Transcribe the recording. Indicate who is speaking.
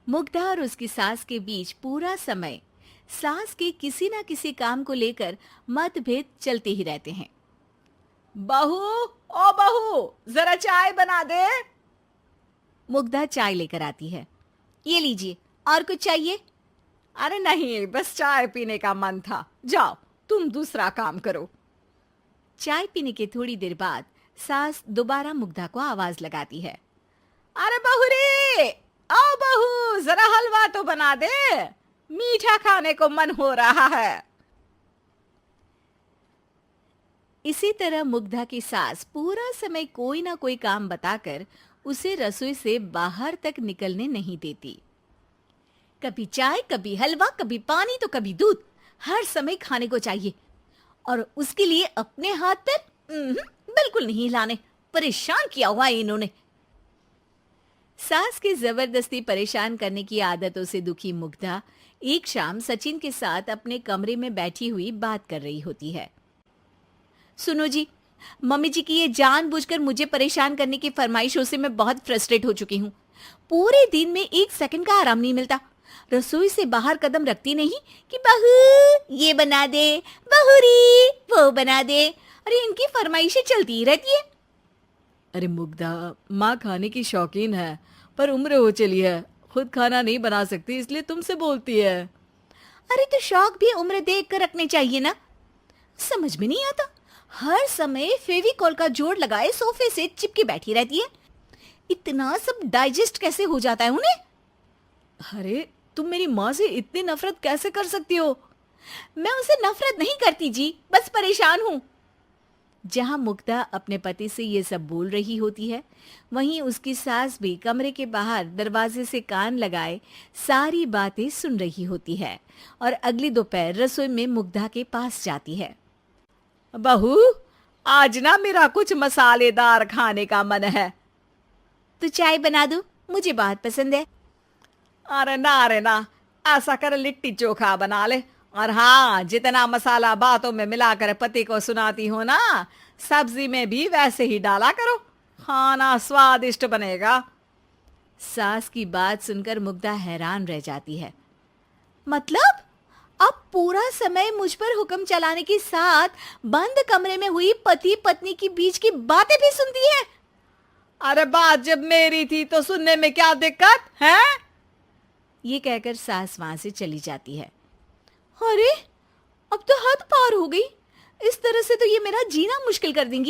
Speaker 1: मुग्धा और उसकी सास के बीच पूरा समय सास के किसी ना किसी काम को लेकर मतभेद चलते ही रहते हैं।
Speaker 2: बहू, ओ बहू, जरा चाय बना दे।
Speaker 1: मुग्धा चाय लेकर आती है। ये लीजिए, और कुछ चाहिए?
Speaker 2: अरे नहीं, बस चाय पीने का मन था। जाओ, तुम दूसरा काम करो।
Speaker 1: चाय पीने के थोड़ी देर बाद सास दोबारा मुग्धा को आवाज लगाती है।
Speaker 2: अरे बहू रे, आओ बहू, जरा हलवा तो बना दे, मीठा खाने को मन हो रहा है।
Speaker 1: इसी तरह मुग्धा की सास पूरा समय कोई ना कोई काम बताकर उसे रसोई से बाहर तक निकलने नहीं देती। कभी चाय, कभी हलवा, कभी पानी तो कभी दूध, हर समय खाने को चाहिए और उसके लिए अपने हाथ पैर बिल्कुल नहीं हिलाने। परेशान किया हुआ है इन्होंने। सास की जबरदस्ती परेशान करने की आदतों से दुखी मुग्धा एक शाम सचिन के साथ अपने कमरे में बैठी हुई बात कर रही होती है। सुनो जी, मम्मी जी की ये जानबूझकर मुझे परेशान करने की फरमाइशों से मैं बहुत फ्रस्ट्रेट हो चुकी हूँ। पूरे दिन में एक सेकंड का आराम नहीं मिलता। रसोई से बाहर कदम रखती नहीं कि बहू ये बना दे, बहुरी वो बना दे। अरे इनकी फरमाइशें चलती ही रहती है।
Speaker 2: अरे मुग्धा, माँ खाने की शौकीन है, पर उम्र हो चली है, खुद खाना नहीं बना सकती, इसलिए तुमसे बोलती है।
Speaker 1: अरे तो शौक भी उम्र देख कर रखने चाहिए ना। समझ में नहीं आता, हर समय फेविकॉल का जोड़ लगाए सोफे से चिपकी बैठी रहती है। इतना सब डाइजेस्ट कैसे हो जाता है उन्हें?
Speaker 2: अरे तुम मेरी माँ से इतनी नफरत कैसे कर सकती हो?
Speaker 1: मैं उनसे नफरत नहीं करती जी, बस परेशान हूँ। जहां मुग्धा अपने पति से ये सब बोल रही होती है, वहीं उसकी सास भी कमरे के बाहर दरवाजे से कान लगाए सारी बातें सुन रही होती है और अगली दोपहर रसोई में मुग्धा के पास जाती है।
Speaker 2: बहू, आज ना मेरा कुछ मसालेदार खाने का मन है।
Speaker 1: तो चाय बना दूं? मुझे बहुत पसंद है।
Speaker 2: अरे ना, ऐसा कर लिट्टी चोखा बना ले। और हाँ, जितना मसाला बातों में मिलाकर पति को सुनाती हो ना, सब्जी में भी वैसे ही डाला करो, खाना स्वादिष्ट बनेगा।
Speaker 1: सास की बात सुनकर मुग्धा हैरान रह जाती है। मतलब अब पूरा समय मुझ पर हुक्म चलाने के साथ बंद कमरे में हुई पति पत्नी की बीच की बातें भी सुनती है?
Speaker 2: अरे बात जब मेरी थी तो सुनने में क्या दिक्कत है?
Speaker 1: ये कहकर सास वहां से चली जाती है। अरे अब तो हद पार हो गई। इस तरह से तो ये मेरा जीना मुश्किल कर देंगी।